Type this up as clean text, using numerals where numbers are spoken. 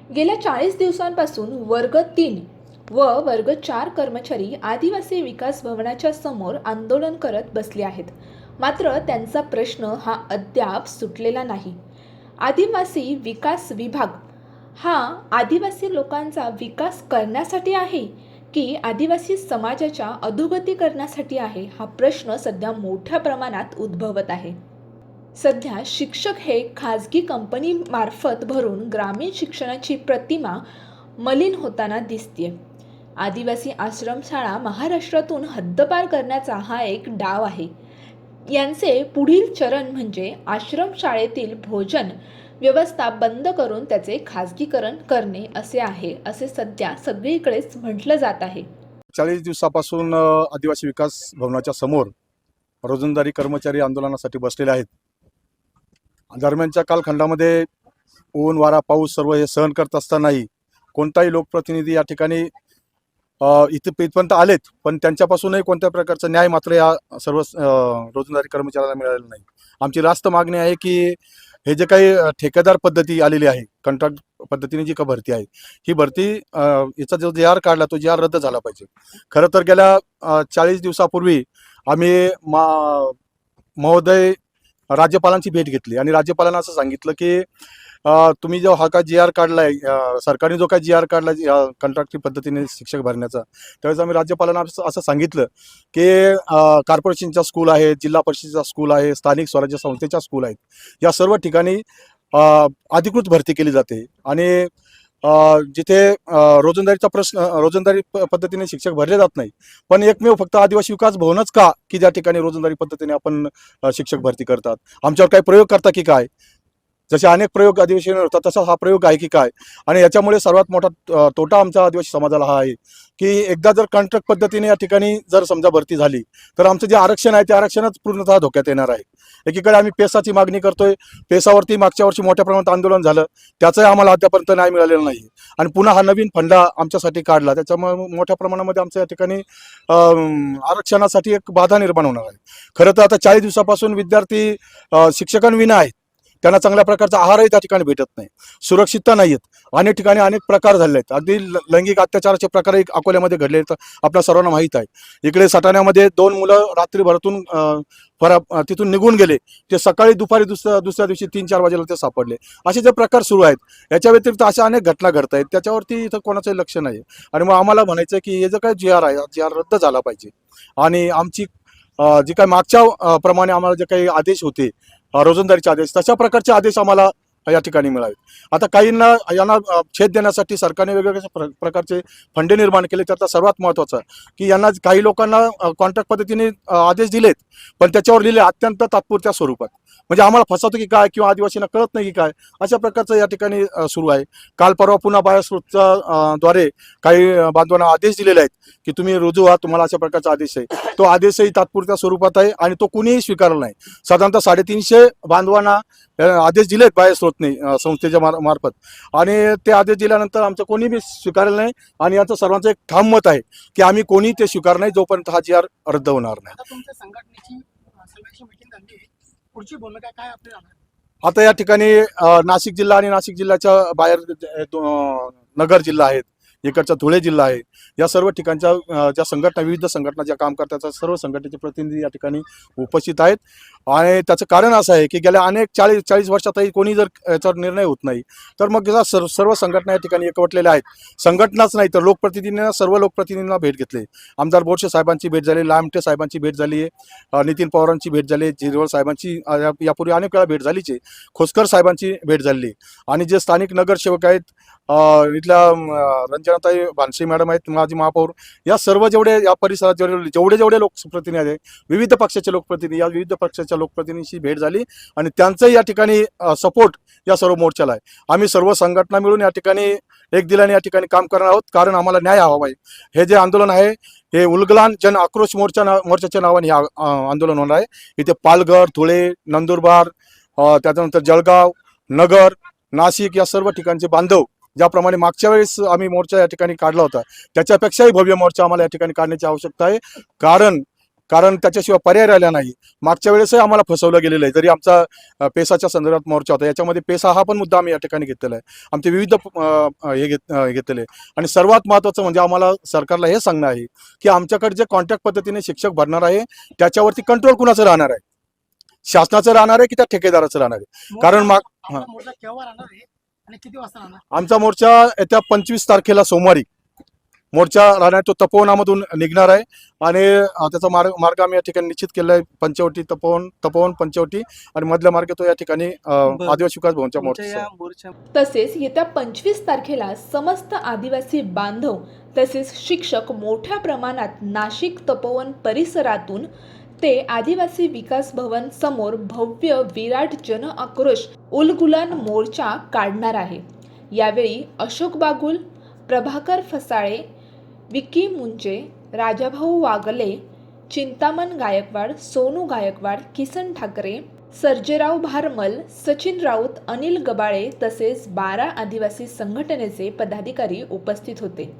गेल्या 40 दिवसांपासून वर्ग 3 व वर्ग 4 कर्मचारी आदिवासी विकास भवनाच्या समोर आंदोलन करत बसले आहेत. मात्र त्यांचा प्रश्न हा अद्याप सुटलेला नाही. आदिवासी विकास विभाग हा आदिवासी लोकांचा विकास करण्यासाठी आहे की आदिवासी समाजाच्या अधोगती करण्यासाठी आहे, हा प्रश्न सध्या मोठ्या प्रमाणात उद्भवत आहे. सध्या शिक्षक हे खाजगी कंपनीमार्फत भरून ग्रामीण शिक्षणाची प्रतिमा मलिन होताना दिसते. आदिवासी आश्रमशाळा महाराष्ट्रातून हद्दपार करण्याचा हा एक डाव आहे. यांचे पुढील चरण म्हणजे आश्रमशाळेतील भोजन व्यवस्था बंद करून त्याचे खाजगीकरण करणे असे आहे, असे सध्या सगळीकडेच म्हटलं जात आहे. 40 दिवसापासून आदिवासी विकास भवनाच्या समोर रोजंदारी कर्मचारी आंदोलनासाठी बसलेले आहेत. दरम्यानच्या कालखंडामध्ये ऊन वारा पाऊस सर्व हे सहन करत असतानाही कोणताही लोकप्रतिनिधी या ठिकाणी इथपर्यंत आलेत, पण त्यांच्यापासूनही कोणत्या प्रकारचा न्याय मात्र या सर्व रोजंदारी कर्मचाऱ्यांना मिळालेला नाही. आमची रास्त मागणी आहे की हे जे काही ठेकेदार पद्धती आलेली आहे, कंत्राट पद्धतीने जी का भरती आहे, ही भरती याचा जो जी आर काढला तो जी आर रद्द झाला पाहिजे. खरं तर गेल्या 40 दिवसापूर्वी आम्ही महोदय राज्यपालांची भेट घेतली आणि राज्यपालांना असं सांगितलं की तुम्ही जो हा का जी आर काढलाय, सरकारने जो काय जी आर काढला कंत्राटी पद्धतीने शिक्षक भरण्याचा, त्यावेळेस आम्ही राज्यपालांना असं सांगितलं की कॉर्पोरेशनच्या स्कूल आहेत, जिल्हा परिषदेच्या स्कूल आहे, स्थानिक स्वराज्य संस्थेच्या स्कूल आहेत, या सर्व ठिकाणी अधिकृत भरती केली जाते आणि जिथे रोजंदारीचा प्रश्न रोजंदारी पद्धतीने शिक्षक भरले जात नाही, पण एकमेव फक्त आदिवासी विकास भवनच का की ज्या ठिकाणी रोजंदारी पद्धतीने आपण शिक्षक भरती करतात. आमच्यावर काही प्रयोग करता की काय? जसे अनेक प्रयोग आदिवासींवर होतात तसा हा प्रयोग आहे की काय? आणि याच्यामुळे सर्वात मोठा तोटा आमच्या आदिवासी समाजाला हा आहे की एकदा जर कॉन्ट्रॅक्ट पद्धतीने या ठिकाणी जर समजा भरती झाली तर आमचं जे आरक्षण आहे ते आरक्षणच पूर्णतः धोक्यात येणार आहे. एकीकडे आम्ही पेसाची मागणी करतोय, पेसावरती मागच्या वर्षी मोठ्या प्रमाणात आंदोलन झालं, त्याचंही आम्हाला अद्यापर्यंत न्याय मिळालेला नाही आणि पुन्हा हा नवीन फंडा आमच्यासाठी काढला, त्याच्यामुळे मोठ्या प्रमाणामध्ये आमच्या या ठिकाणी आरक्षणासाठी एक बाधा निर्माण होणार आहे. खरं तर आता 40 दिवसापासून विद्यार्थी शिक्षकांविना आहेत, त्यांना चांगल्या प्रकारचा आहारही त्या ठिकाणी भेटत नाही, सुरक्षितता नाही आहेत, अनेक ठिकाणी अनेक प्रकार झाले आहेत. अगदी लैंगिक अत्याचाराचे प्रकारही अकोल्यामध्ये घडले तर आपल्या सर्वांना माहीत आहे. इकडे सटाण्यामध्ये 2 मुलं रात्रीभरातून तिथून निघून गेले, ते सकाळी दुपारी दुसऱ्या दिवशी 3-4 वाजेला ते सापडले. असे जे प्रकार सुरू आहेत, याच्या व्यतिरिक्त अशा अनेक घटना घडत आहेत, त्याच्यावरती इथं कोणाचंही लक्ष नाही. आणि मग आम्हाला म्हणायचं की हे जे काय जी आर आहे, जी आर रद्द झाला पाहिजे आणि आमची जे काही मागच्या प्रमाणे आम्हाला जे काही आदेश होते, रोजंदारीचे आदेश, तशा प्रकारचे आदेश आम्हाला या ठिकाणी मिळावेत. आता काहींना यांना छेद देण्यासाठी सरकारने वेगवेगळ्या प्रकारचे फंडे निर्माण केले. त्यातला सर्वात महत्त्वाचा की यांना काही लोकांना कॉन्ट्रॅक्ट पद्धतीने आदेश दिलेत, पण त्याच्यावर लिहिले अत्यंत तात्पुरत्या स्वरूपात, म्हणजे आम्हाला फसवतं की काय किंवा आदिवासींना कळत नाही की काय, अशा प्रकारचं या ठिकाणी सुरू आहे. काल परवा पुन्हा बायोस्रोतच्या द्वारे काही बांधवांना आदेश दिलेले आहेत की तुम्ही रुजू व्हा, तुम्हाला अशा प्रकारचा आदेश आहे. तो आदेशही तात्पुरत्या स्वरूपात आहे आणि तो कुणीही स्वीकारला नाही. साधारणतः 350 बांधवांना आदेश दिलेत बायोस्रोतने संस्थेच्या मार्फत, आणि ते आदेश दिल्यानंतर आमचं कोणी बी स्वीकारलं नाही. आणि याचं सर्वांचं एक ठाम मत आहे की आम्ही कोणी ते स्वीकार नाही जोपर्यंत हा जी आर रद्द होणार नाही. आता तुमच्या संघटनेची सगळ्याची मीटिंग झाली, पुढची भूमिका काय आपली? आता या ठिकाणी नाशिक जिल्हा आणि नाशिक जिल्ह्याच्या बाहेर नगर जिल्हा आहेत, इकडचा धुळे जिल्हा आहे, या सर्व ठिकाणच्या ज्या संघटना, विविध संघटना ज्या काम करतात, सर्व संघटनेचे प्रतिनिधी या ठिकाणी उपस्थित आहेत. आणि त्याचं कारण असं आहे की गेल्या अनेक 40 वर्षातही कोणी जर याच्यावर निर्णय होत नाही तर मग सर्व संघटना या ठिकाणी एकवटलेल्या आहेत. संघटनाच नाही तर लोकप्रतिनिधींना, सर्व लोकप्रतिनिधींना भेट घेतली. आमदार बोरसे साहेबांची भेट झाली, लामटे साहेबांची भेट झाली आहे, नितीन पवारांची भेट झाली, झिरवळ साहेबांची यापूर्वी अनेक वेळा भेट झालीच आहे, खोसकर साहेबांची भेट झाली. आणि जे स्थानिक नगरसेवक आहेत, इथल्या रंजनाताई भानसे मॅडम आहेत, माजी महापौर, या सर्व या परिसरात जेवढे लोकप्रतिनिधी आहेत, विविध पक्षाचे लोकप्रतिनिधी, या विविध पक्षाच्या लोकप्रतिनिधींची भेट झाली आणि त्यांचंही या ठिकाणी सपोर्ट या सर्व मोर्चाला आहे. आम्ही सर्व संघटना मिळून या ठिकाणी एक दिलाने या ठिकाणी काम करणार आहोत, कारण आम्हाला न्याय हवा आहे. हे जे आंदोलन आहे हे उलगलान जन आक्रोश मोर्चाच्या नावाने हे आंदोलन होणार आहे. इथे पालघर, धुळे, नंदुरबार, त्याच्यानंतर जळगाव, नगर, नाशिक या सर्व ठिकाणचे बांधव, ज्याप्रमाणे मागच्या वेळेस आम्ही मोर्चा या ठिकाणी काढला होता, त्याच्यापेक्षाही भव्य मोर्चा आम्हाला या ठिकाणी काढण्याची आवश्यकता आहे. कारण कारण त्याच्याशिवाय पर्याय राहिला नाही. मागच्या वेळेसही आम्हाला फसवलं गेलेलं आहे. जरी आमचा पेसाच्या संदर्भात मोर्चा होता, याच्यामध्ये पेसा हा पण मुद्दा आम्ही या ठिकाणी घेतलेला आहे. आमचे विविध घेतलेले आणि सर्वात महत्त्वाचं म्हणजे आम्हाला सरकारला हे सांगणं आहे की आमच्याकडे जे कॉन्ट्रॅक्ट पद्धतीने शिक्षक भरणार आहे त्याच्यावरती कंट्रोल कुणाचं राहणार आहे, शासनाचं राहणार आहे की त्या ठेकेदाराचं राहणार आहे. कारण आपला मोर्चा केव्हा राहणार आहे आणि किती वाजता राहणार? आमचा मोर्चा येत्या 25 तारखेला सोमवारी मोर्चा राहणार, तो तपोवनामधून निघणार आहे आणि त्याचा मार्ग आम्ही या ठिकाणी निश्चित केला आहे. पंचवटी तपोवन पंचवटी आणि मधला मार्ग तो या ठिकाणी आदिवासी विकास भवनच्या मोर्चा. तसेच येत्या 25 तारखेला समस्त आदिवासी बांधव तसेच शिक्षक मोठ्या प्रमाणात नाशिक तपोवन परिसरातून ते आदिवासी विकास भवन समोर भव्य विराट जन आक्रोश उलगुलान मोर्चा काढणार आहे. यावेळी अशोक बागुल, प्रभाकर फसाळे, विकी मुंचे, राजाभाऊ वागले, चिंतामण गायकवाड, सोनू गायकवाड, किसन ठाकरे, सर्जेराव भारमल, सचिन राऊत, अनिल गबाळे तसेच 12 आदिवासी संघटनेचे पदाधिकारी उपस्थित होते.